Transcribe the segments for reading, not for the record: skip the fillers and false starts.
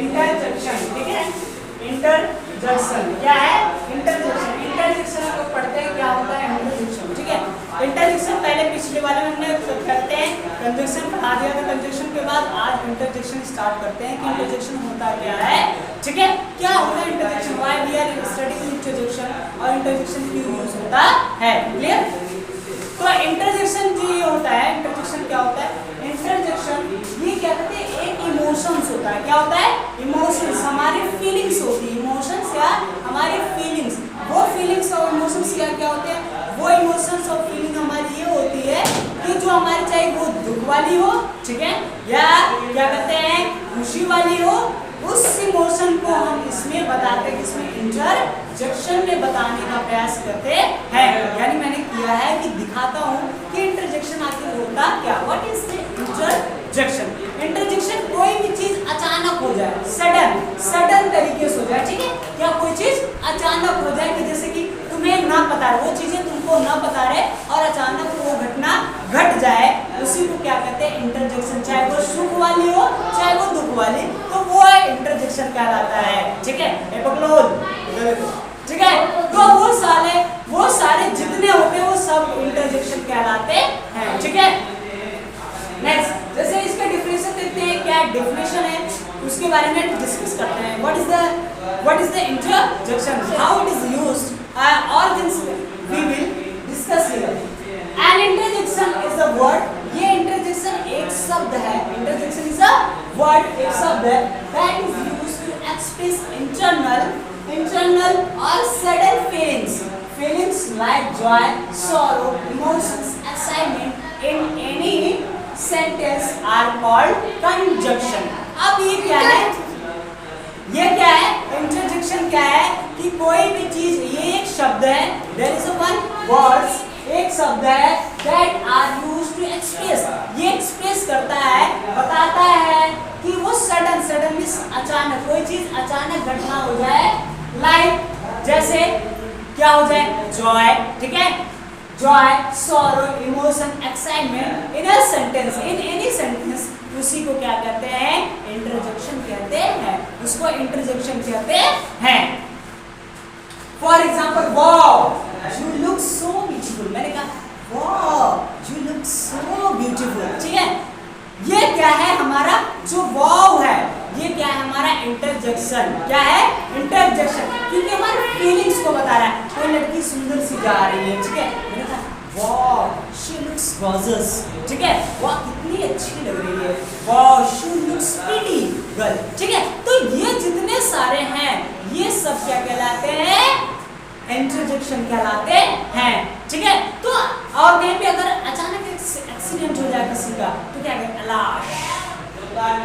Interjection, ठीक है। Interjection क्या है? इंटरजेक्शन। इंटरजेक्शन हम लोग पढ़ते हैं क्या होता है इंटरजेक्शन, ठीक है। इंटरजेक्शन पहले पिछले वाले में हमने करते हैं, कंजक्शन पढ़ा दिया था। कंजक्शन के बाद आज इंटरजेक्शन स्टार्ट करते हैं कि इंटरजेक्शन होता क्या है, ठीक है। क्या होता है interjection, why we are studying interjection, और इंटरजेक्शन क्यों यूज होता है, क्लियर। तो इंटरजेक्शन जो ये होता है, इंटरजेक्शन क्या होता है? इंटरजेक्शन ये क्या कहते हैं, एक इमोशंस होता है। क्या होता है? इमोशंस, हमारी फीलिंग्स होती है। इमोशंस या हमारी फीलिंग्स, वो फीलिंग्स और इमोशंस क्या होते हैं? वो इमोशंस और फीलिंग हमारी ये होती है कि जो हमारी चाहे वो दुख वाली हो, ठीक है, या क्या कहते हैं खुशी वाली हो, उस इमोशन को हम इसमें बताते हैं, इसमें इंटरजेक्शन में बताने का प्रयास करते हैं। यानी मैंने किया है कि दिखाता हूँ कि इंटरजेक्शन आखिर होता क्या, what is the interjection. Interjection कोई भी चीज अचानक हो जाए, सडन तरीके से हो जाए, ठीक है। क्या कोई चीज अचानक हो जाए कि जैसे कि तुम्हें ना पता है, वो चीजें तुमको ना पता रहे और अचानक वो घटना घट जाए, उसी को क्या कहते हैं इंटरजेक्शन। चाहे वो सुख वाली हो चाहे वो दुख वाली, तो वो इंटरजेक्शन कहलाता है, ठीक है। ठीक है, तो वो सारे जितने होते हैं वो सब इंटरजेक्शन कहलाते हैं, ठीक है। नेक्स्ट, जैसे इसका डिफिनेशन देखते हैं, क्या डेफिनेशन है उसके बारे में डिस्कस करते हैं। What is the interjection, how it is used, all things we will discuss here. An interjection is a word, ये इंटरजेक्शन एक शब्द है। इंटरजेक्शन इज अ वर्ड, एक शब्द है that is used to express internal or sudden feelings like joy, sorrow, emotions, excitement in any sentence are called conjunction। अब ये क्या है? ये क्या है? इंटरजेक्शन क्या है कि कोई भी चीज, ये एक शब्द है, there is a one words, एक शब्द है that are used to express, ये एक्सप्रेस करता है, बताता है कि वो सडन मींस अचानक, कोई चीज अचानक घटना हो जाए, लाइक जैसे क्या हो जाए, जॉय, ठीक है, Joy, sorrow, emotion, excitement in a sentence, in any sentence, उसी को क्या कहते हैं? इंटरजेक्शन कहते हैं, उसको इंटरजेक्शन कहते हैं। For example, wow you look so beautiful, मैंने कहा wow you look so beautiful, ठीक है। ये क्या है? हमारा जो वाओ है, ये क्या है? हमारा इंटरजेक्शन। क्या है? इंटरजेक्शन, क्योंकि हमारे फीलिंग्स को बता रहा है। कोई लड़की सुंदर सी जा रही है, ठीक है, मैंने कहा वाओ शी लुक्स गॉर्जियस, ठीक है, वाह कितनी अच्छी लग रही है, wow she looks pretty girl, ठीक है। तो ये जितने सारे हैं, ये सब क्या कहलाते हैं? इंटरजेक्शन कहलाते हैं, ठीक है। तो और कहीं पे अगर अचानक एक्सीडेंट हो जाए किसी का, तो क्या कहेंगे?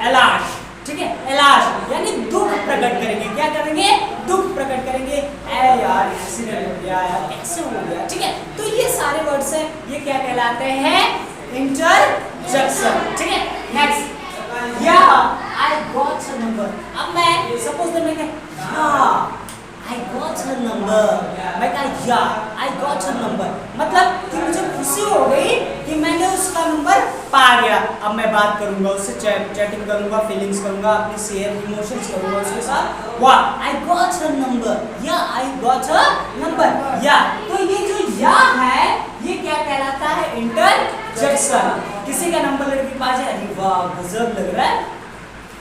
एलाश, ठीक है, एलाश यानी दुख प्रकट करेंगे। क्या करेंगे? दुख प्रकट करेंगे। ऐ यार एक्सीडेंट हो गया यार, कैसे हो गया, ठीक है। तो ये सारे वर्ड्स हैं, ये क्या कहलाते हैं? इंटरजेक्शन, ठीक है। नेक्स्ट, या आई गॉट अ नंबर। अब मैं सपोज दैट मैं I got her number, मैं कहा या I got her number, मतलब कि मुझे खुशी हो गई कि मैंने उसका नंबर पा गया। अब मैं बात करूंगा उससे, चैटिंग करूंगा, फीलिंग्स करूंगा, अपनी शेयर इमोशंस करूंगा उसके साथ। वाह I got her number, या I got her number, या। तो ये जो या है, ये क्या कहलाता है? इंटरजेक्शन। किसी का नंबर लड़की के पास है, अरे वाह गजब लग रहा है,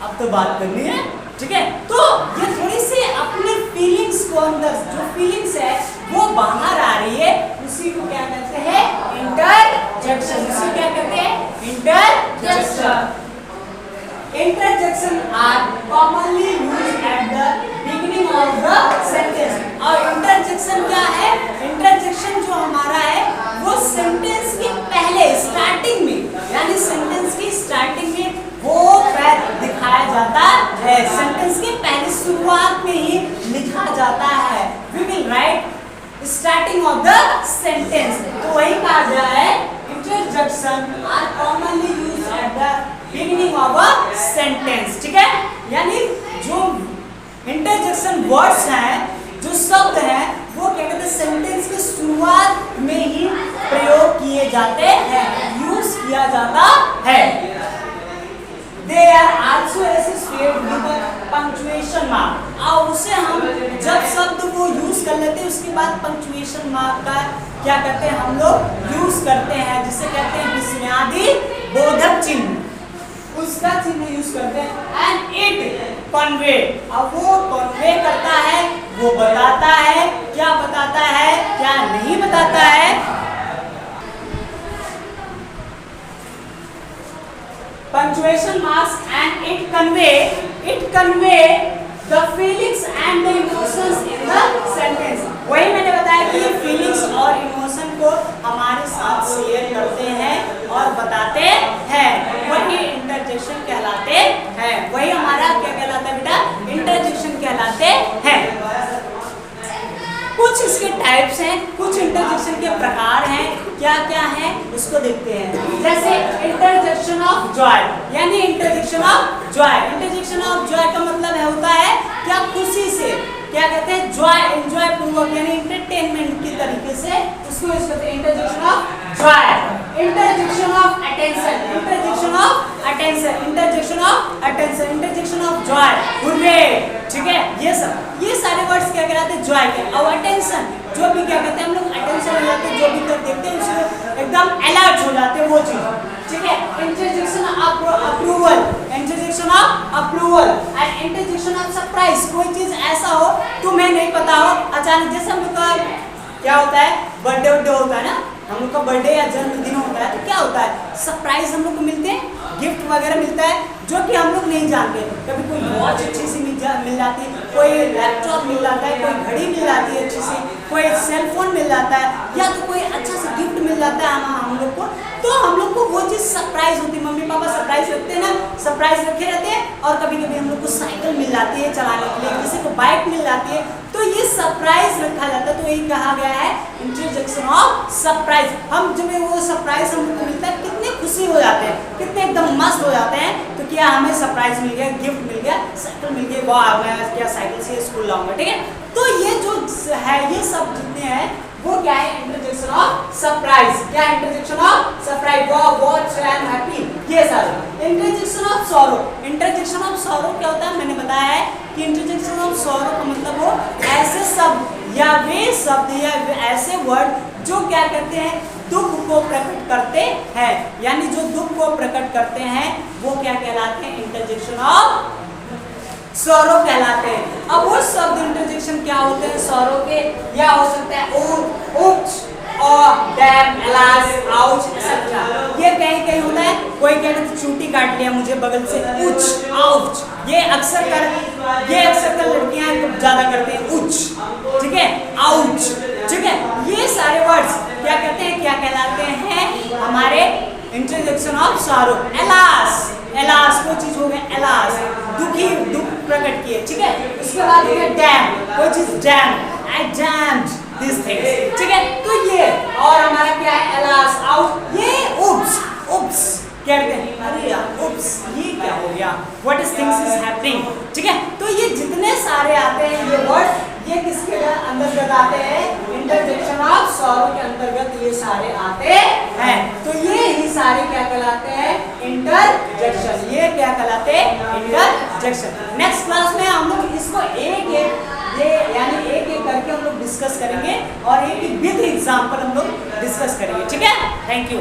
अब तो बात करनी है, ठीक है। तो ये थोड़ी सी अपनी फीलिंग्स को, अंदर जो फीलिंग्स है वो बाहर आ रही है, उसी को क्या कहते हैं? इंटरजेक्शन। उसी क्या कहते हैं? Interjection. Interjection are commonly used at the beginning of the sentence. और इंटरजेक्शन क्या है? इंटरजेक्शन जो हमारा है वो सेंटेंस के पहले, स्टार्टिंग में, यानी सेंटेंस की स्टार्टिंग में वो दिखाया जाता है। सेंटेंस के पहले शुरुआत में ही लिखा जाता है। We will write starting of the sentence, तो वही कहा गया है interjection are commonly used at the beginning of a sentence, ठीक है। यानी जो इंटरजेक्शन वर्ड्स हैं, जो शब्द हैं, वो क्या कहते हैं? सेंटेंस की शुरुआत में ही प्रयोग किए जाते हैं, यूज किया जाता है। They are also also associate with punctuation mark, और उसे हम जब शब्द को यूज कर लेते हैं उसके बाद पंक्चुएशन मार्क का क्या करते हैं हम लोग यूज करते हैं, जिसे कहते हैं विस्मयादि बोधक चिन्ह, उसका चिन्ह यूज करते हैं। एंड इट कन्वे, अब वो कन्वे करता है, वो बताता है, क्या बताता है क्या नहीं बताता है। Punctuation marks and it convey the feelings and the emotions in the sentence. वही मैंने बताया कि फीलिंग्स और इमोशन को हमारे साथ शेयर करते हैं और बताते हैं, वही इंटरजेक्शन कहलाते हैं। वही हमारा क्या कहलाता है बेटा, इंटरजेक्शन कहलाते हैं। कुछ इसके टाइप्स हैं, कुछ इंटरजेक्शन के प्रकार हैं, क्या क्या है उसको देखते हैं। जैसे इंटरजेक्शन ऑफ जॉय, यानी interjection of Joy, interjection of Joy का मतलब है होता है क्या खुशी से, क्या कहते हैं जॉय, एंजॉय पूर्वक यानी एंटरटेनमेंट की तरीके से उसको यूज करते हैं। Interjection of Joy, interjection of attention, interjection of attention, interjection of attention, interjection of Joy, hurray, ठीक है। ये सारे वर्ड्स क्या कहलाते हैं जॉय के। और अटेंशन जो भी क्या कहते हैं हम लोग अटेंशन हो जाते हैं, जो भी कर देखते हैं उसको एकदम अलर्ट हो जाते हैं वो चीज, ठीक है। Interjection of approval, interjection of approval and interjection of surprise, कोई चीज ऐसा हो तुम्हें नहीं पता हो अचानक, जैसे हम लोग का क्या होता है बर्थडे होता है ना, हम लोग का बर्थडे या जन्मदिन होता है तो क्या होता है सरप्राइज हम लोग को मिलते हैं, गिफ्ट वगैरह मिलता है जो कि हम लोग नहीं जानते। कभी कोई वॉच अच्छी सी मिल जाती है, कोई लैपटॉप मिल जाता है, कोई घड़ी मिल जाती है अच्छी सी, कोई सेल फोन मिल जाता है, या तो कोई अच्छा सा गिफ्ट मिल जाता है हम लोग को, तो हम लोग को वो चीज़ सरप्राइज होती है। मम्मी पापा सरप्राइज रखते हैं ना, सरप्राइज रखे रहते हैं। और कभी कभी हम लोग को साइकिल मिल जाती है चलाने के लिए, किसी को बाइक मिल जाती है, तो ये सरप्राइज रखा जाता है। तो यही कहा गया है इंटरजेक्शन ऑफ सरप्राइज। हम जब वो सरप्राइज हम लोग को मिलता है कितने खुशी हो जाते हैं, कितने एकदम मस्त हो जाते हैं, तो क्या हमें सरप्राइज मिल गया, गिफ्ट मिल गया, साइकिल मिल गई, वाह मैं क्या साइकिल से स्कूल लाऊंगा, ठीक है। तो ये जो है ये सब जितने हैं वो क्या है इंटरजेक्शन ऑफ सरप्राइज, क्या इंटरजेक्शन ऑफ सरप्राइज, वाह व्हाट आई एम हैप्पी, ये सारे। Interjection of sorrow, interjection of sorrow क्या होता है मैंने बताया है कि इंटरजेक्शन ऑफ सॉरो का मतलब हो ऐसे शब्द या वे शब्द या ऐसे वर्ड जो क्या कहते हैं दुख को प्रकट करते हैं, यानी जो दुख को प्रकट करते हैं वो क्या कहलाते हैं इंटरजेक्शन ऑफ सॉरो कहलाते हैं। अब वो शब्द इंटरजेक्शन क्या होते हैं सॉरो के, या हो सकता है उच और डैम, अलास, आउच एक्सेट्रा। ये कहीं होता है, कोई कहता है चूटी काट लिया मुझे बगल से, उच, आउच, ये अक्सर कर लड़कियां ज्यादा करते हैं उच, ठीक है, आउच, ठीक है। ये सारे वर्ड्स क्या कहते हैं, क्या कहलाते हैं हमारे interjection of sorrow. Alas, alas कोई चीज हो गया, एलास दुखी, दुख प्रकट किए, ठीक है। उसके बाद हो गया डैम, कोई चीज damn, I damned this things, ठीक है। तो ये और हमारा क्या है एलास, आउट, ये उप्स, उप्स कहते हैं, अरे यार उप्स ये क्या हो गया, what is things is happening, ठीक है। तो ये जितने सारे आते हैं ये वर्ड, ये किसके अंतर्गत आते हैं, इंटरजेक्शन ऑफ सॉरो के अंतर्गत ये सारे आते हैं। तो ये ही सारे क्या कहलाते हैं इंटरजेक्शन, ये क्या कहलाते हैं इंटरजेक्शन। नेक्स्ट क्लास में हम लोग इसको एक करके हम लोग डिस्कस करेंगे और एक विद एग्जांपल हम लोग डिस्कस करेंगे, ठीक है। Thank you.